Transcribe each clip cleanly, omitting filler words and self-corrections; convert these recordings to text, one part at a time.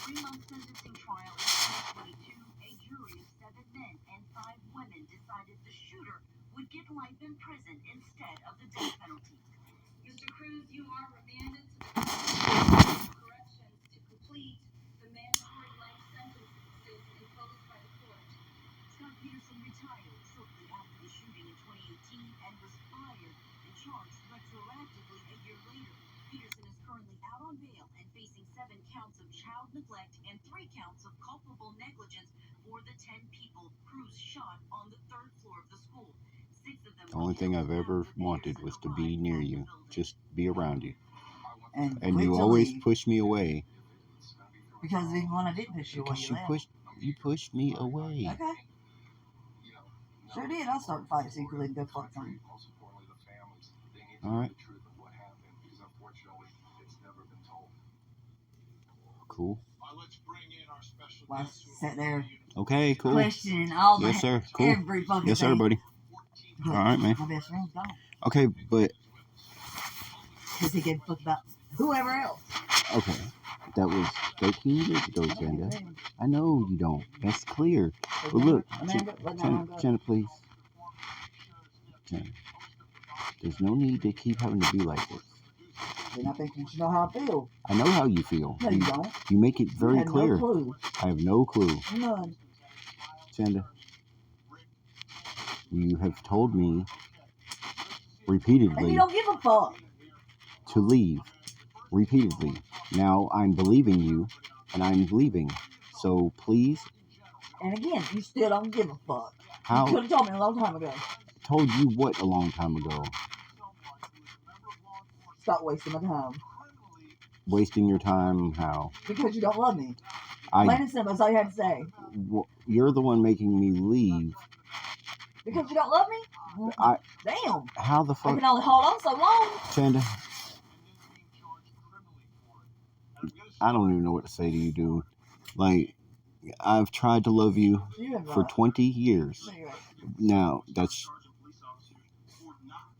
3-month sentencing trial in 2022, a jury of 7 men and 5 women decided the shooter would get life in prison instead of the death penalty. Mr. Cruz, you are remanded to the Department of Corrections to complete the mandatory life sentences imposed by the court. Scott Peterson retired shortly after the shooting in 2018 and was fired and charged retroactively a year later. Peterson is currently out on bail and facing 7 counts of child neglect and 3 counts of culpable negligence for the 10 people Cruz shot on the 3rd floor of the school. 6 of them. The only thing I've ever wanted was to be near you, just be around you. And you always push me away. Because even when I did push you away, you pushed me away. Okay. Sure did. I'll start fighting so you can go fuck something. Alright. Cool. Well, I sat there. Okay, cool. Questioning all the yes, sir. Cool. Every fucking yes, thing. sir, buddy. Alright, man. My best friend's gone. Okay, but. Because he gave a fuck about whoever else. Okay. That was 13 years ago, Chanda. I know you don't. That's clear. But look, Chanda, please. Chanda. There's no need to keep having to be like this. And I think you should know how I feel. I know how you feel. No, you don't. You make it very clear. No clue. I have no clue. None. Chanda, you have told me repeatedly. And you don't give a fuck. To leave. Repeatedly. Now I'm believing you, and I'm leaving. So please. And again, you still don't give a fuck. How? You could have told me a long time ago. Told you what a long time ago? Stop wasting my time. Wasting your time? How? Because you don't love me. Plain and simple. That's all you have to say. Well, you're the one making me leave. Because you don't love me? Damn. How the fuck? I can only hold on so long. Chanda. I don't even know what to say to you, dude. Like, I've tried to love you for 20 years. Now,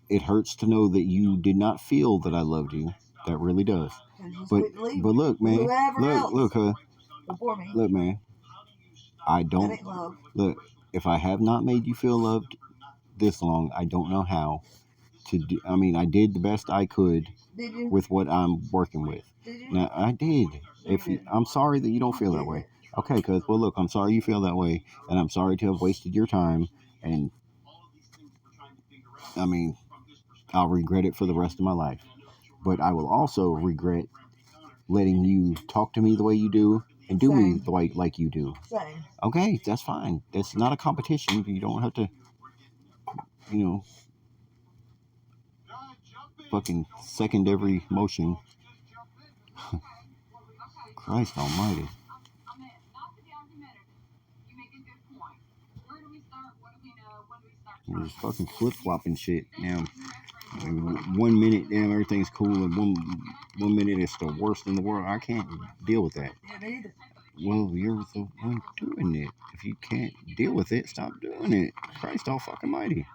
it hurts to know that you did not feel that I loved you. That really does. But look, man. Look, man. I don't. Look, if I have not made you feel loved this long, I don't know how to do. I mean, I did the best I could with what I'm working with. Now, I did. I'm sorry that you don't feel that way. Okay, cuz, well, look, I'm sorry you feel that way, and I'm sorry to have wasted your time, and, I mean, I'll regret it for the rest of my life. But I will also regret letting you talk to me the way you do, and do me the way like you do. Okay, that's fine. That's not a competition. You don't have to, fucking second every motion. Christ almighty. You're just fucking flip-flopping shit now. 1 minute, damn, everything's cool, and one minute it's the worst in the world. I can't deal with that. Well, you're the one doing it. If you can't deal with it, stop doing it. Christ all fucking mighty.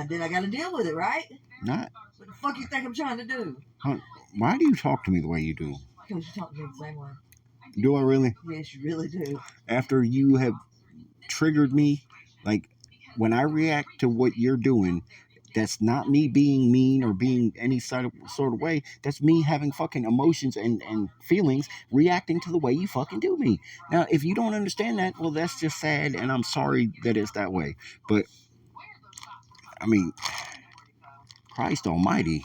Then I gotta deal with it, right? Not. What the fuck you think I'm trying to do? Why do you talk to me the way you do? Because you talk to me the same way. Do I really? Yes, you really do. After you have triggered me, like, when I react to what you're doing, that's not me being mean or being any sort of way. That's me having fucking emotions and feelings reacting to the way you fucking do me. Now, if you don't understand that, well, that's just sad, and I'm sorry that it's that way. But, I mean, Christ almighty.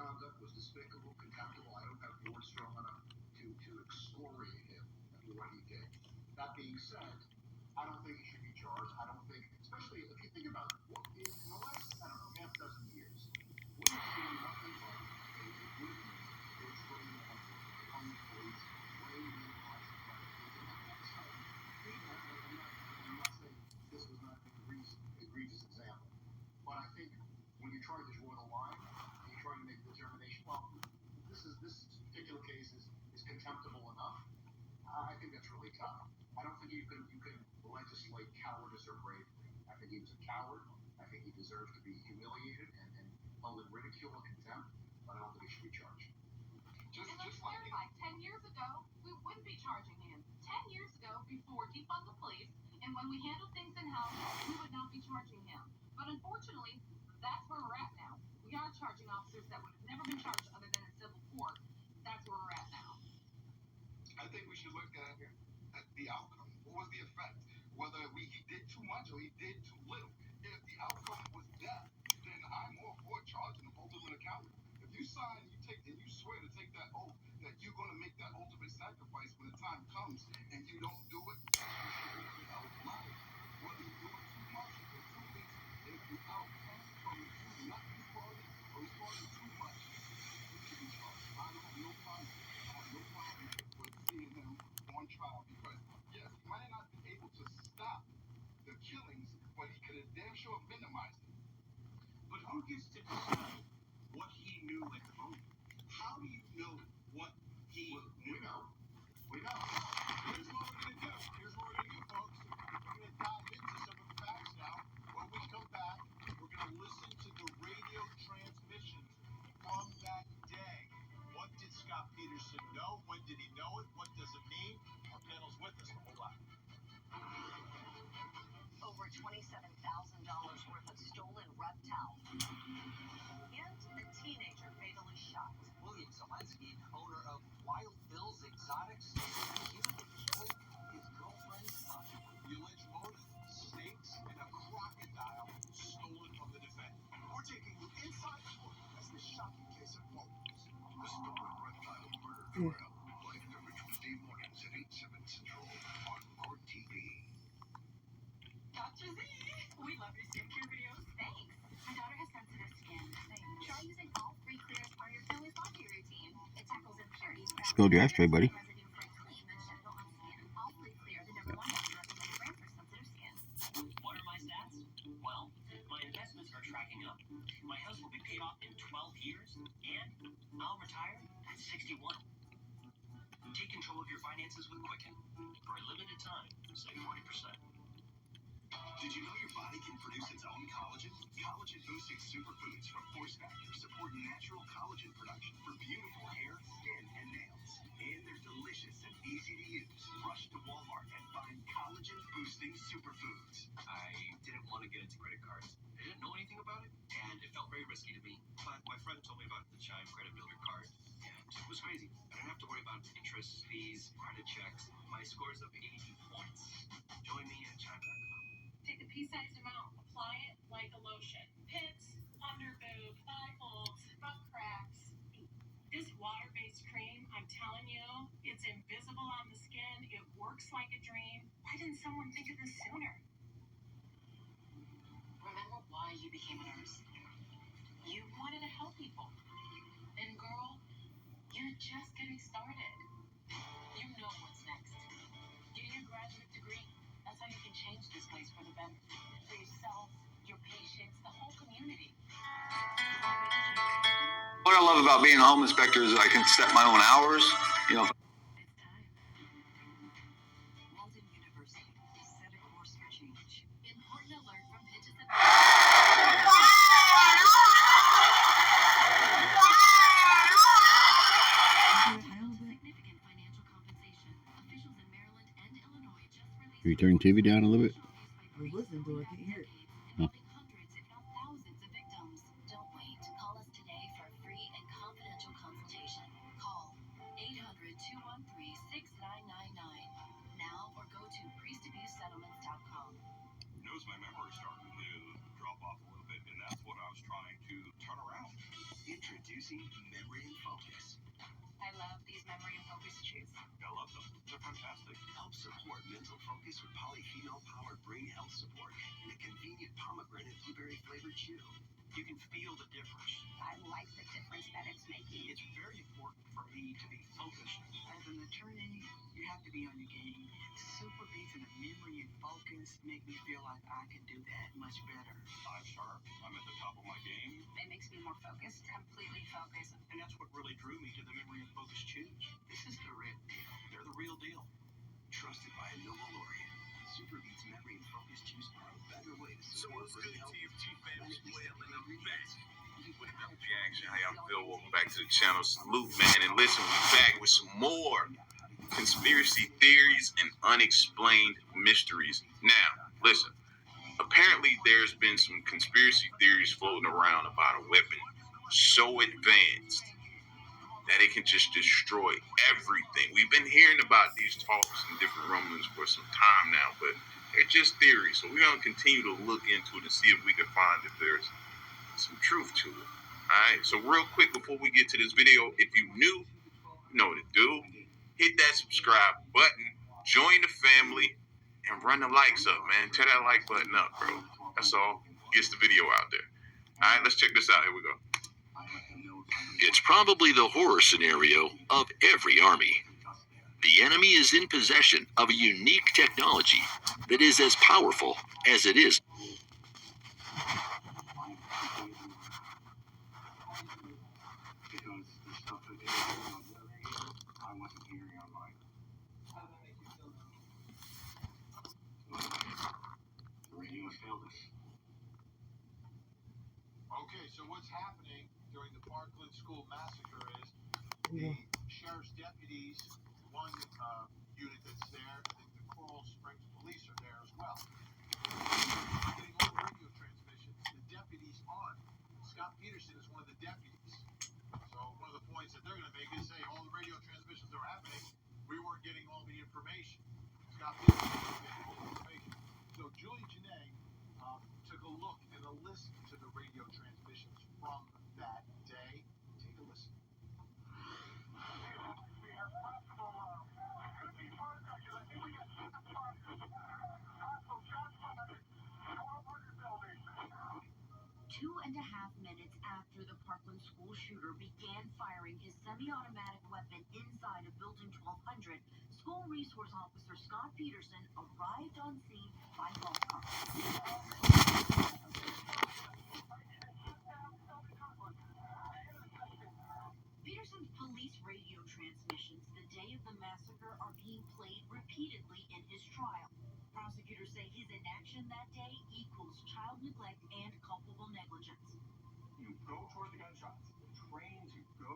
Conduct was despicable, contemptible. I don't have words strong enough to excoriate him for what he did. That being said, I don't think he should be charged. I don't think, especially if you think about what in the last, half dozen years, we've seen nothing but a movement portraying unemployed, blaming I'm not saying this was not an egregious example, but I think when you try to draw the line, trying to make a determination, well, this particular case is contemptible enough. I think Spilled your ashtray, buddy. What I love about being a home inspector is I can set my own hours. You know, Can you turn the TV down a little bit? I was listening to it. I can't hear it. Huh. So what's good, TFT family? Well, in the back. What up, reaction? How y'all feel? Welcome back to the channel. Salute, man. And listen, we're back with some more conspiracy theories and unexplained mysteries. Now, listen. Apparently, there's been some conspiracy theories floating around about a weapon so advanced that it can just destroy everything. We've been hearing about these talks and different rumblings for some time now, but they're just theories. So we're going to continue to look into it and see if we can find if there's some truth to it. All right. So real quick before we get to this video, if you new, you know what to do. Hit that subscribe button, join the family, and run the likes up, man. Tear that like button up, bro. That's all. Gets the video out there. All right, let's check this out. Here we go. It's probably the horror scenario of every army. The enemy is in possession of a unique technology that is as powerful as it is. Okay, so what's happening during the Parkland School massacre is the sheriff's deputies, one unit that's there, I think the Coral Springs police are there as well. Getting all the radio transmissions, the deputies on. Scott Peterson is one of the deputies. So one of the points that they're going to make is, hey, all the radio transmissions that are happening, we weren't getting all the information. Scott Peterson was getting all the information. So Julie Janae took a look and a listen to the radio transmissions from that day. Take a listen. Two and a half minutes after the Parkland school shooter began firing his semi-automatic weapon inside of Building 1200, school resource officer Scott Peterson arrived on scene by golf cart. Peterson's police radio transmissions the day of the massacre are being played repeatedly in his trial. Prosecutors say his inaction that day equals child neglect and culpable negligence. You go toward the gunshots, train to go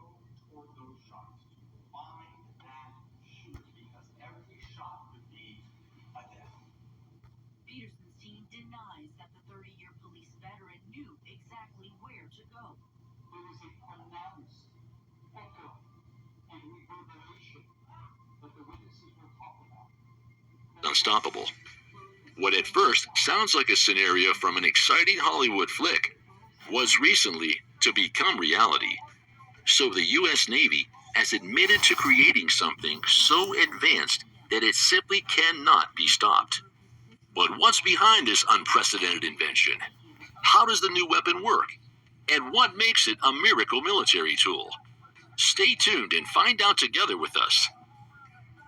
toward those shots, to find that shooter, because every shot could be a death. Peterson's team denies that the 30-year police veteran knew exactly where to go. There was a pronounced echo and reverberation that the witnesses will talk about. Unstoppable. What at first sounds like a scenario from an exciting Hollywood flick was recently to become reality. So the U.S. Navy has admitted to creating something so advanced that it simply cannot be stopped. But what's behind this unprecedented invention? How does the new weapon work? And what makes it a miracle military tool? Stay tuned and find out together with us.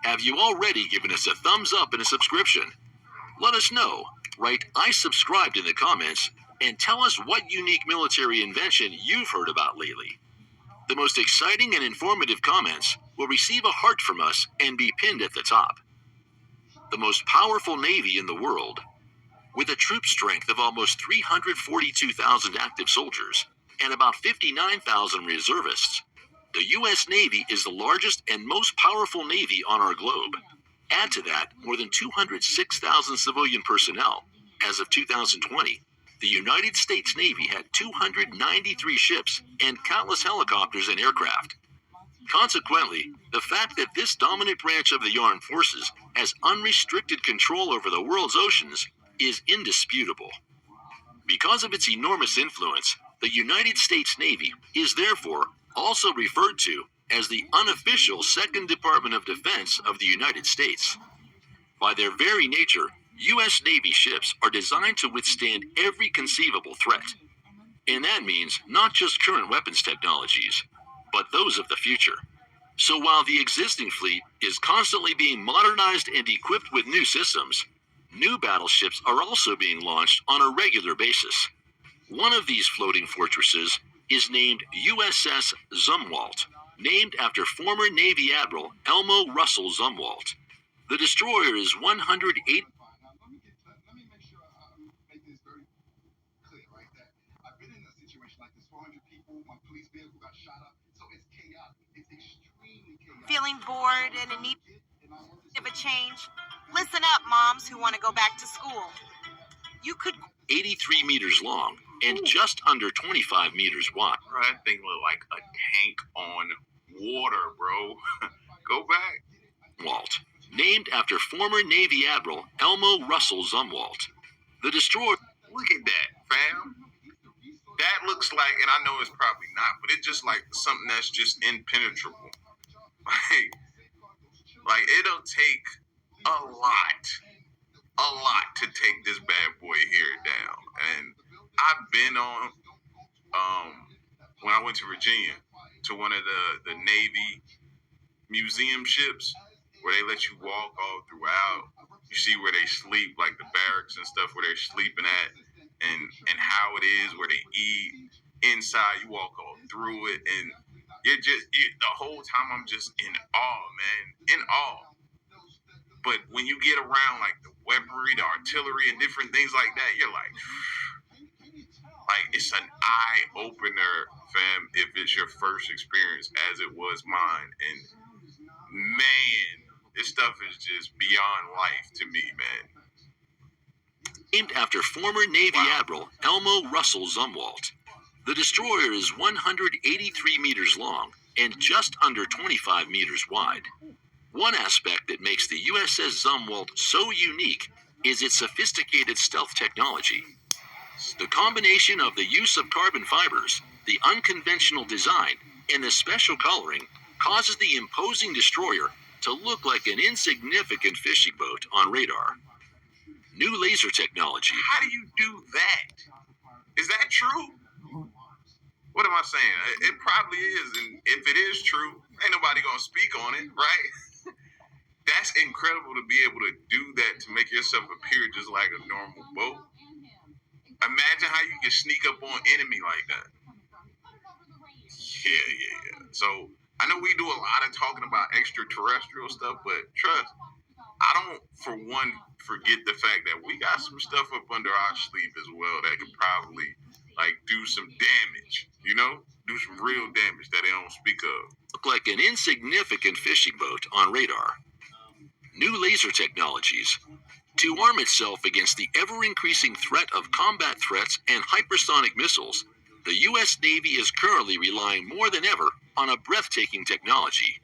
Have you already given us a thumbs up and a subscription? Let us know. Write "I subscribed" in the comments and tell us what unique military invention you've heard about lately. The most exciting and informative comments will receive a heart from us and be pinned at the top. The most powerful Navy in the world, with a troop strength of almost 342,000 active soldiers and about 59,000 reservists, the U.S. Navy is the largest and most powerful Navy on our globe. Add to that more than 206,000 civilian personnel. As of 2020, the United States Navy had 293 ships and countless helicopters and aircraft. Consequently, the fact that this dominant branch of the armed forces has unrestricted control over the world's oceans is indisputable. Because of its enormous influence, the United States Navy is therefore also referred to as the unofficial Second Department of Defense of the United States. By their very nature, U.S. Navy ships are designed to withstand every conceivable threat. And that means not just current weapons technologies, but those of the future. So while the existing fleet is constantly being modernized and equipped with new systems, new battleships are also being launched on a regular basis. One of these floating fortresses is named USS Zumwalt, named after former Navy Admiral Elmo Russell Zumwalt. The destroyer is 108. Now, let me make sure I make this very clear, right? That I've been in a situation like this, 400 people, my police vehicle got shot up, so it's chaotic. It's extremely chaotic. Feeling bored and in need of a change? Listen up, moms who want to go back to school. You could 83 meters long and just under 25 meters wide. Bro, that thing looked like a tank on water, bro. Go back. Zumwalt, named after former Navy Admiral Elmo Russell Zumwalt. The destroyer. Look at that, fam. That looks like, and I know it's probably not, but it's just like something that's just impenetrable. Like it'll take a lot to take this bad boy here down. And I've been on, when I went to Virginia, to one of the Navy museum ships where they let you walk all throughout. You see where they sleep, like the barracks and stuff where they're sleeping at, and how it is, where they eat. Inside, you walk all through it, and the whole time I'm just in awe, man, in awe. But when you get around like the weaponry, the artillery, and different things like that, you're like it's an eye opener, fam. If it's your first experience, as it was mine, and man, this stuff is just beyond life to me, man. Named after former Navy Admiral Elmo Russell Zumwalt. The destroyer is 183 meters long and just under 25 meters wide. One aspect that makes the USS Zumwalt so unique is its sophisticated stealth technology. The combination of the use of carbon fibers, the unconventional design, and the special coloring causes the imposing destroyer to look like an insignificant fishing boat on radar. New laser technology. How do you do that? Is that true? What am I saying? It probably is, and if it is true, ain't nobody gonna speak on it, right? That's incredible to be able to do that, to make yourself appear just like a normal boat. Imagine how you can sneak up on enemy like that. Yeah. So I know we do a lot of talking about extraterrestrial stuff, but trust, I don't, for one, forget the fact that we got some stuff up under our sleeve as well that could probably do some damage, do some real damage that they don't speak of. Look like an insignificant fishing boat on radar. New laser technologies. To arm itself against the ever-increasing threat of combat threats and hypersonic missiles, the U.S. Navy is currently relying more than ever on a breathtaking technology,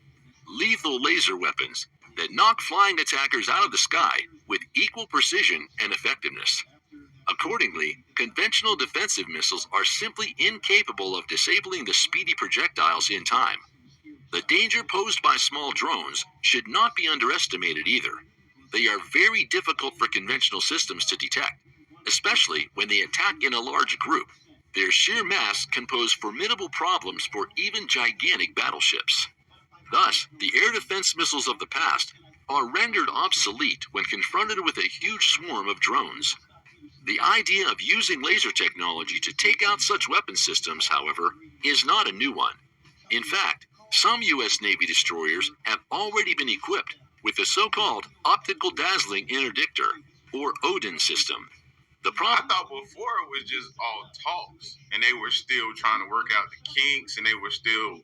lethal laser weapons that knock flying attackers out of the sky with equal precision and effectiveness. Accordingly, conventional defensive missiles are simply incapable of disabling the speedy projectiles in time. The danger posed by small drones should not be underestimated either. They are very difficult for conventional systems to detect, especially when they attack in a large group. Their sheer mass can pose formidable problems for even gigantic battleships. Thus, the air defense missiles of the past are rendered obsolete when confronted with a huge swarm of drones. The idea of using laser technology to take out such weapon systems, however, is not a new one. In fact, some U.S. Navy destroyers have already been equipped with the so-called optical dazzling interdictor, or Odin system. I thought before it was just all talks, and they were still trying to work out the kinks, and they were still,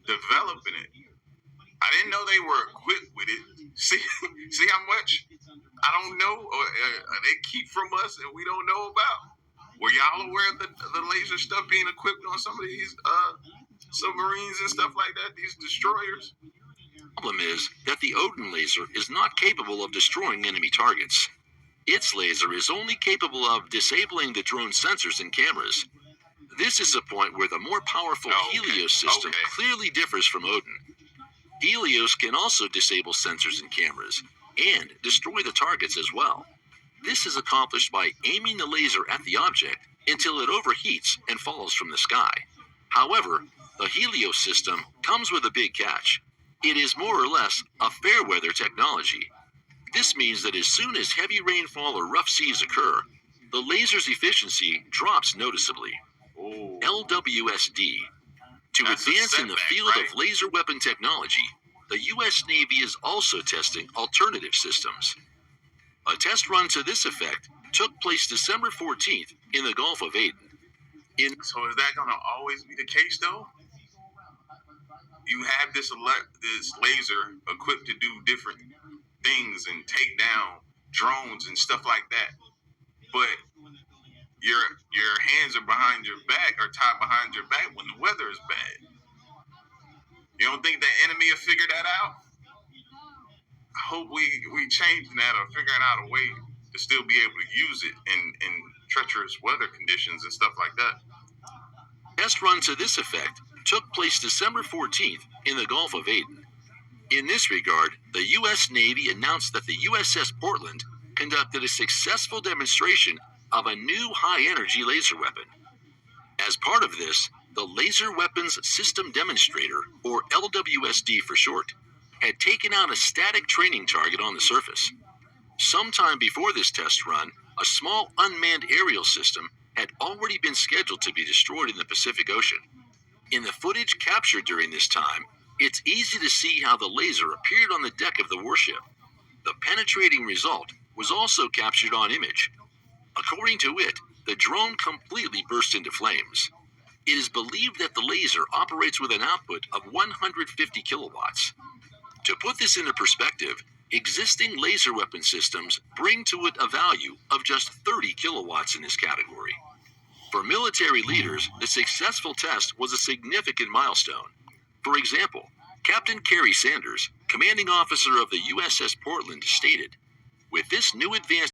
developing it. I didn't know they were equipped with it. See how much I don't know, or they keep from us, and we don't know about. Were y'all aware of the laser stuff being equipped on some of these submarines and stuff like that, these destroyers? The problem is that the Odin laser is not capable of destroying enemy targets. Its laser is only capable of disabling the drone sensors and cameras. This is a point where the more powerful Helios system clearly differs from Odin. Helios can also disable sensors and cameras, and destroy the targets as well. This is accomplished by aiming the laser at the object until it overheats and falls from the sky. However, the Helios system comes with a big catch. It is more or less a fair weather technology. This means that as soon as heavy rainfall or rough seas occur, the laser's efficiency drops noticeably. LWSD. To advance in the field of laser weapon technology, the U.S. Navy is also testing alternative systems. A test run to this effect took place December 14th in the Gulf of Aden. So is that going to always be the case, though? You have this laser equipped to do different things and take down drones and stuff like that, but your hands are behind your back or tied behind your back when the weather is bad. You don't think the enemy will figure that out? I hope we change that or figuring out a way to still be able to use it in treacherous weather conditions and stuff like that. Test run to this effect took place December 14th in the Gulf of Aden. In this regard, the U.S. Navy announced that the USS Portland conducted a successful demonstration of a new high-energy laser weapon. As part of this, the Laser Weapons System Demonstrator, or LWSD for short, had taken out a static training target on the surface. Sometime before this test run, a small unmanned aerial system had already been scheduled to be destroyed in the Pacific Ocean. In the footage captured during this time, it's easy to see how the laser appeared on the deck of the warship. The penetrating result was also captured on image. According to it, the drone completely burst into flames. It is believed that the laser operates with an output of 150 kilowatts. To put this into perspective, existing laser weapon systems bring to it a value of just 30 kilowatts in this category. For military leaders, the successful test was a significant milestone. For example, Captain Kerry Sanders, commanding officer of the USS Portland, stated, "With this new advanced